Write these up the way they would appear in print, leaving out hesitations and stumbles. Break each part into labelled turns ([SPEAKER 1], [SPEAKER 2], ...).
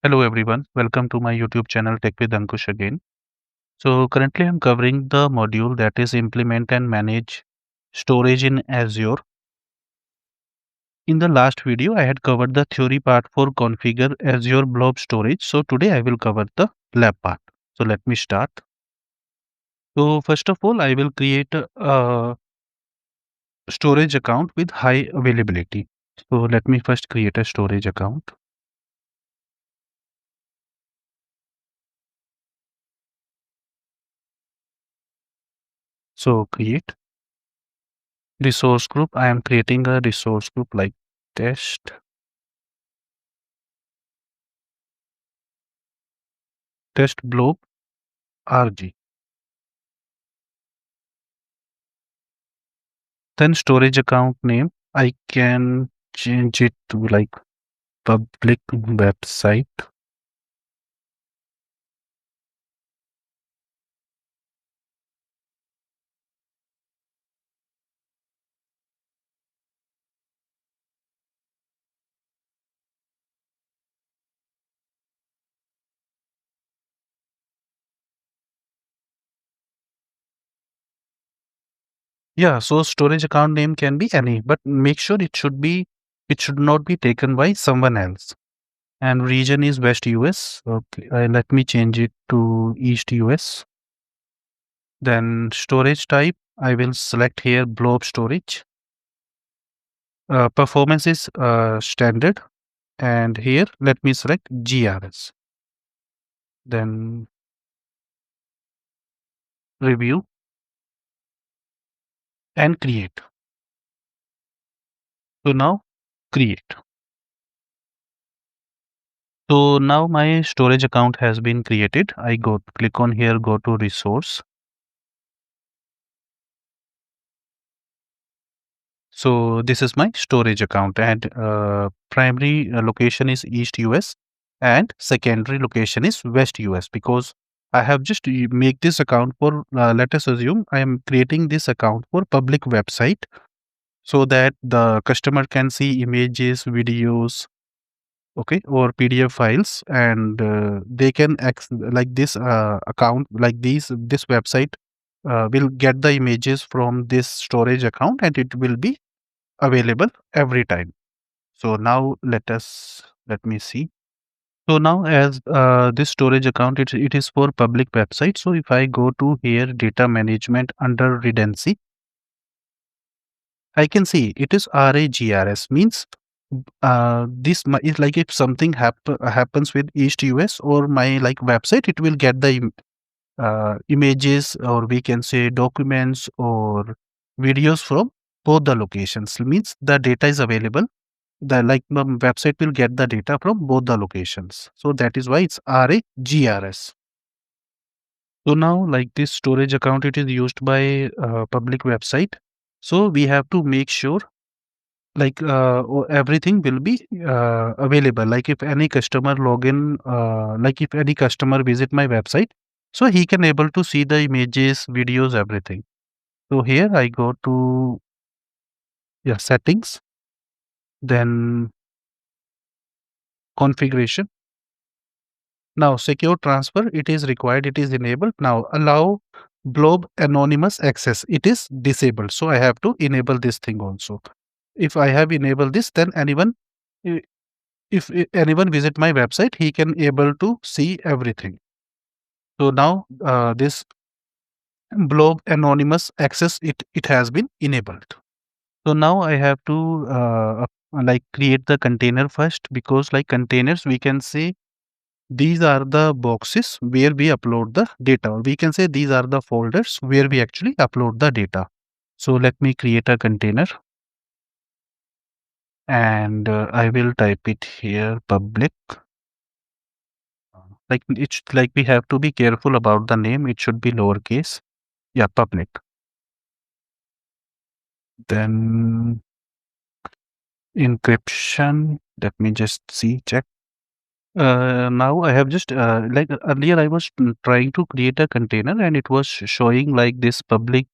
[SPEAKER 1] Hello everyone, welcome to my YouTube channel Tech with Ankush again. So currently I'm covering the module that is implement and manage storage in Azure. In the last video I had covered the theory part for configure Azure Blob Storage. So today I will cover the lab part. So let me start. So first of all I will create a storage account with high availability. So let me first create a storage account. So create resource group. I am creating a resource group like test blob rg. Then storage account name, I can change it to like public website. Yeah, so storage account name can be any, but make sure it should not be taken by someone else. And region is West US. Okay, let me change it to East US. Then storage type, I will select here blob storage. Performance is standard, and here let me select GRS. Then review and create. So now create. So now my storage account has been created. I go click on here, go to resource. So this is my storage account, and primary location is East US and secondary location is West US, because I have just make this account for, let us assume I am creating this account for public website so that the customer can see images, videos, okay, or PDF files, and they can like this account, like this website will get the images from this storage account and it will be available every time. So now let me see. So now as this storage account, it is for public website. So if I go to here data management under redundancy, I can see it is RAGRS, means is like if something happens with East US or my like website, it will get the images, or we can say documents or videos from both the locations. Means the data is available. The like website will get the data from both the locations. So that is why it's RAGRS. So now like this storage account, it is used by public website. So we have to make sure like everything will be available. Like if any customer login, like if any customer visit my website, so he can able to see the images, videos, everything. So here I go to, yeah, settings, then configuration. Now secure transfer, it is required, it is enabled. Now allow blob anonymous access, it is disabled, so I have to enable this thing also. If I have enabled this, then anyone, if anyone visit my website, he can able to see everything. So now this blob anonymous access, it has been enabled. So now I have to like create the container first, because like containers, we can say these are the boxes where we upload the data, or we can say these are the folders where we actually upload the data. So let me create a container, and I will type it here public. Like it's like we have to be careful about the name. It should be lowercase. Yeah, public. Then encryption. Let me just see, check. Now I have just like earlier I was trying to create a container and it was showing like this public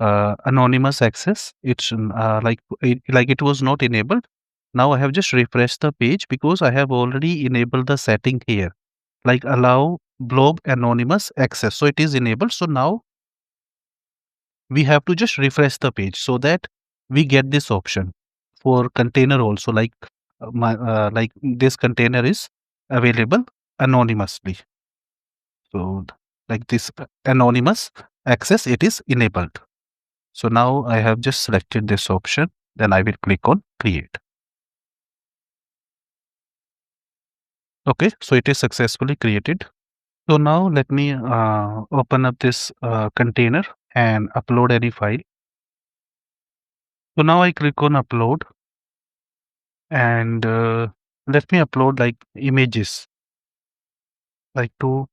[SPEAKER 1] anonymous access. It's like it was not enabled. Now I have just refreshed the page because I have already enabled the setting here, like allow blob anonymous access. So it is enabled. So now we have to just refresh the page so that we get this option for container also, like like this container is available anonymously. So like this anonymous access, it is enabled. So now I have just selected this option, then I will click on create. Okay, so it is successfully created. So now let me open up this container and upload any file. So now I click on upload and let me upload like images, like two.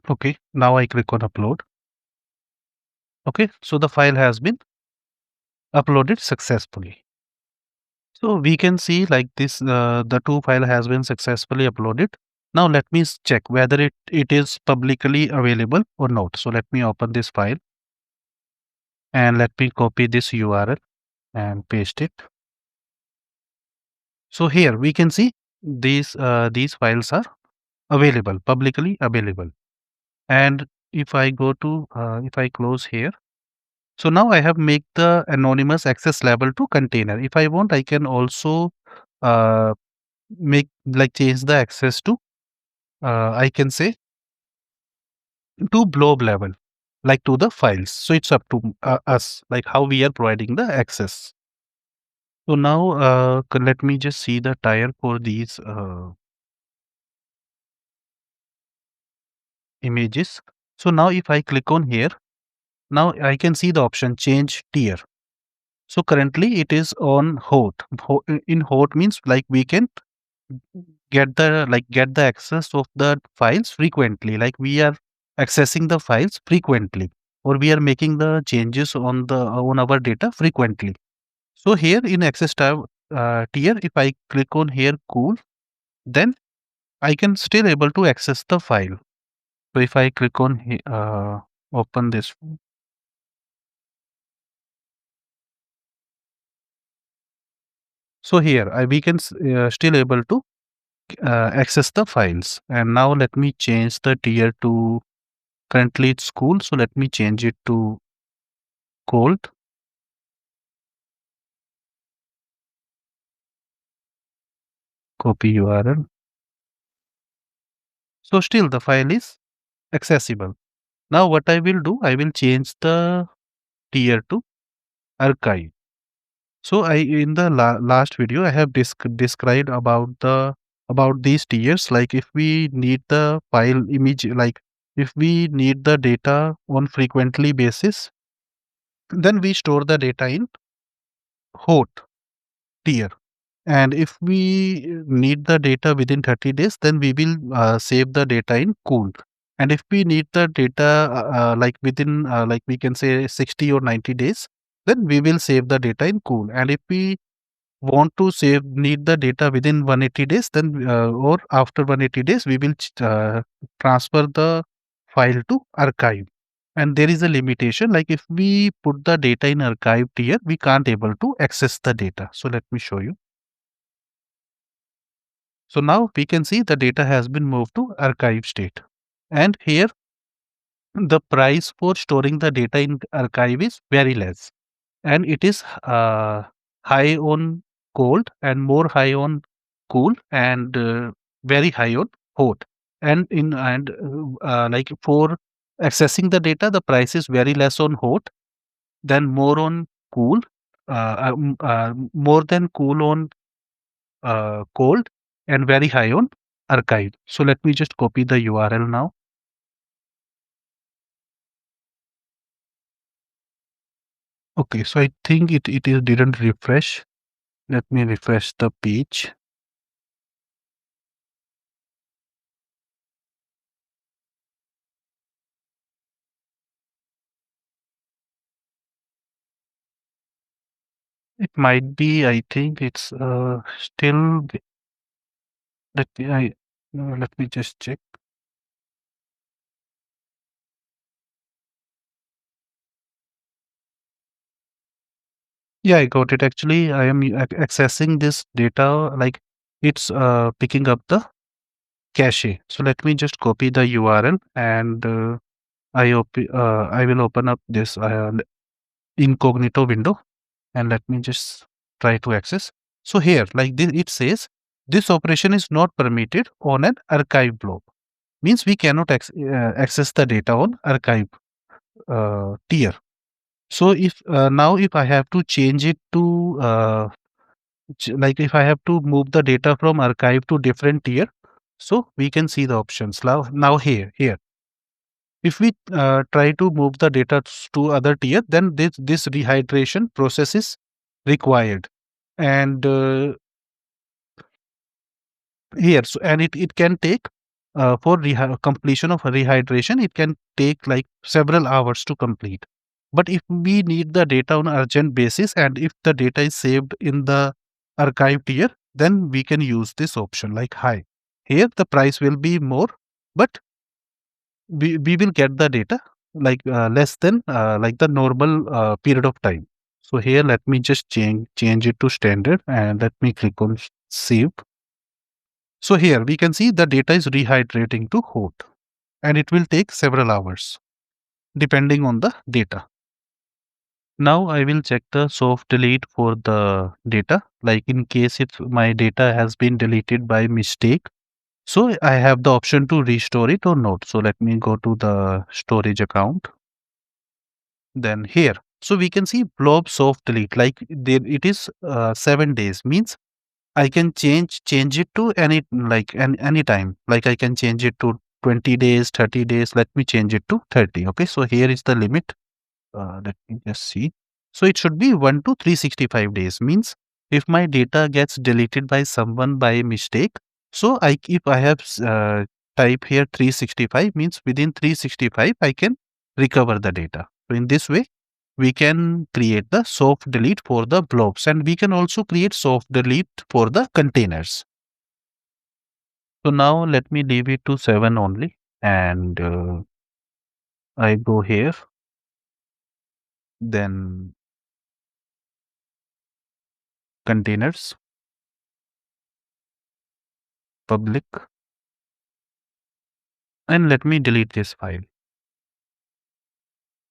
[SPEAKER 1] Okay, now I click on upload. Okay, so the file has been uploaded successfully. So we can see like this, the two file has been successfully uploaded. Now let me check whether it is publicly available or not. So let me open this file and let me copy this URL and paste it. So here we can see these files are available, publicly available. And if I go to, if I close here, so now I have make the anonymous access level to container. If I want, I can also uh, make like change the access to, I can say to blob level, like to the files. So it's up to us, like how we are providing the access. So now let me just see the tier for these images. So now if I click on here, now I can see the option change tier. So currently it is on hot. In hot means like we can get the access of the files frequently. Like we are accessing the files frequently, or we are making the changes on the on our data frequently. So here in access tab tier, if I click on here cool, then I can still able to access the file. So if I click on open this, so here we can still able to access the files. And now let me change the tier to, currently it's cool, so let me change it to cold. Copy URL. So still the file is accessible. Now what I will do, I will change the tier to archive. So I in the last video I have described about these tiers. Like if we need the file image, like if we need the data on frequently basis, then we store the data in hot tier. And if we need the data within 30 days, then we will save the data in cool. And if we need the data like within like we can say 60 or 90 days, then we will save the data in cool. And if we want to save need the data within 180 days, then or after 180 days, we will transfer the file to archive. And there is a limitation, like if we put the data in archive tier, we can't able to access the data. So let me show you. So now we can see the data has been moved to archive state. And here the price for storing the data in archive is very less. And it is high on cold and more high on cool and very high on hot. And in and like for accessing the data, the price is very less on hot, then more on cool, more than cool on cold, and very high on archive. So let me just copy the URL now. Okay, so I think it didn't refresh. Let me refresh the page. It might be, I think it's still, let me, let me just check. Yeah, I got it. Actually, I am accessing this data like it's picking up the cache. So let me just copy the URL and I will open up this incognito window and let me just try to access. So here, like this, it says this operation is not permitted on an archive blob. Means we cannot access the data on archive tier. So if now if I have to change it to like if I have to move the data from archive to different tier, so we can see the options now here. If we try to move the data to other tier, then this rehydration process is required. And here, so and it can take for completion of rehydration, it can take like several hours to complete. But if we need the data on urgent basis and if the data is saved in the archive tier, then we can use this option like high. Here the price will be more, but we will get the data like less than like the normal period of time. So here let me just change it to standard and let me click on save. So here we can see the data is rehydrating to hot and it will take several hours depending on the data. Now I will check the soft delete for the data, like in case if my data has been deleted by mistake. So I have the option to restore it or not. So let me go to the storage account. Then here, so we can see blob soft delete, like there it is 7 days, means I can change it to any time. Like I can change it to 20 days, 30 days. Let me change it to 30. Okay. So here is the limit. Let me just see. So it should be 1 to 365 days. Means if my data gets deleted by someone by mistake, so if I have type here 365, means within 365 I can recover the data. So in this way, we can create the soft delete for the blobs and we can also create soft delete for the containers. So now let me leave it to 7 only and I go here, then containers, public, and let me delete this file.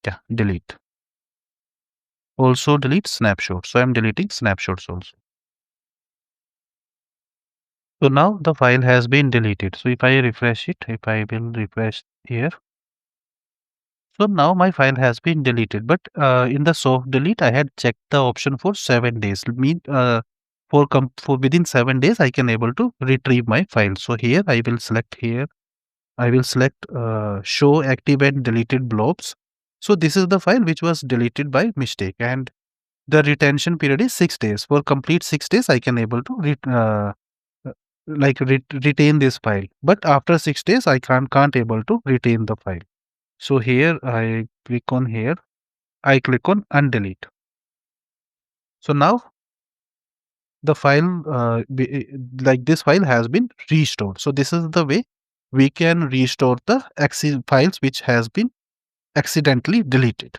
[SPEAKER 1] Yeah, delete. Also delete snapshots. So I'm deleting snapshots also. So now the file has been deleted. So if I refresh it, if I will refresh here, so now my file has been deleted. But in the soft delete, I had checked the option for 7 days. Mean for within 7 days, I can able to retrieve my file. So here I will select here. I will select show active and deleted blobs. So this is the file which was deleted by mistake, and the retention period is 6 days. For complete 6 days, I can able to uh, retain this file. But after 6 days, I can't able to retain the file. So here I click on here. I click on undelete. So now the file like this file has been restored. So this is the way we can restore the files which has been accidentally deleted.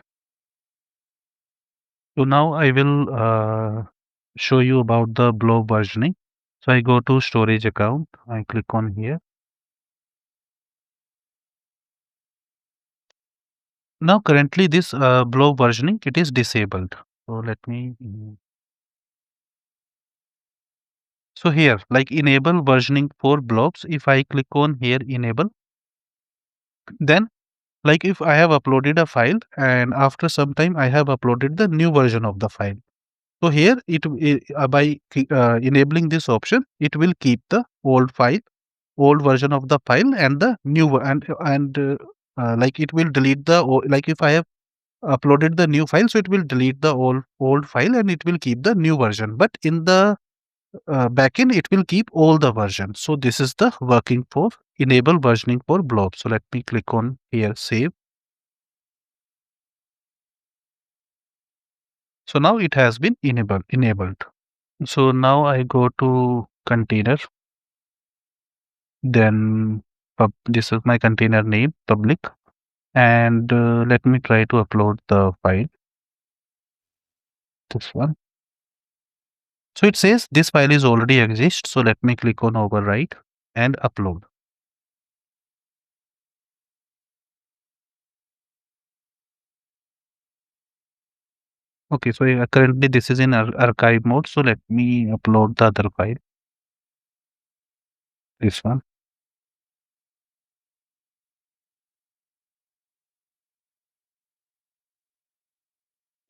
[SPEAKER 1] So now I will show you about the blob versioning. So I go to storage account. I click on here. Now currently this blob versioning, it is disabled. So let me. So here, like enable versioning for blobs. If I click on here, enable, then like if I have uploaded a file and after some time I have uploaded the new version of the file. So here by enabling this option, it will keep the old version of the file and the new like it will delete like if I have uploaded the new file, so it will delete the old file and it will keep the new version. But in the backend, it will keep all the versions. So this is the working for enable versioning for blob. So let me click on here, save. So now it has been enabled. So now I go to container, then this is my container name, public, and let me try to upload the file. this one. So it says this file is already exist. So let me click on overwrite and upload. Okay, so currently this is in archive mode. So let me upload the other file. This one.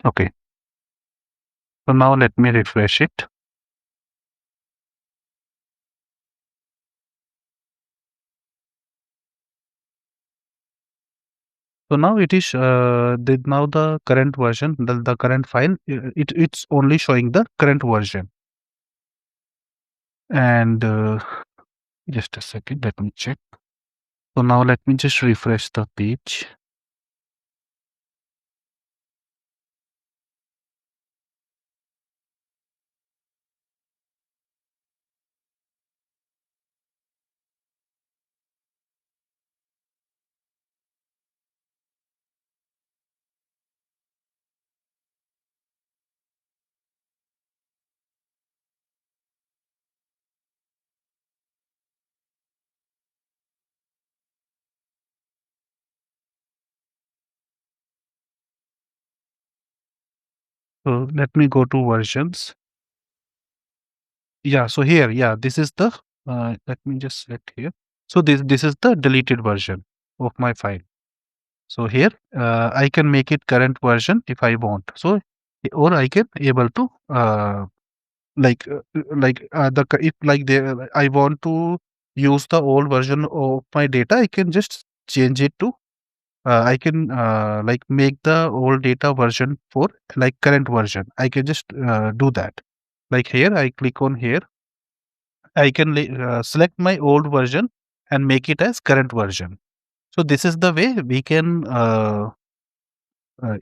[SPEAKER 1] Okay. So now let me refresh it. So now it is now the current version, the current file. It's only showing the current version. And just a second, let me check. So now let me just refresh the page. So let me go to versions. Yeah, so here, yeah, this is the let me just select here. So this is the deleted version of my file. So here I can make it current version if I want. So or I can able to if like I want to use the old version of my data, I can just change it to I can like make the old data version for like current version. I can just do that. Like here, I click on here. I can select my old version and make it as current version. So this is the way we can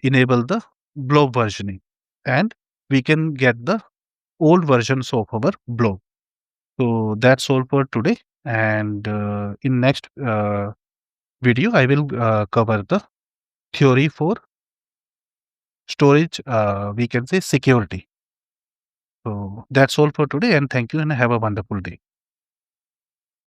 [SPEAKER 1] enable the blob versioning, and we can get the old versions of our blob. So that's all for today. And in next video, I will cover the theory for storage. We can say security. So that's all for today. And thank you, and have a wonderful day.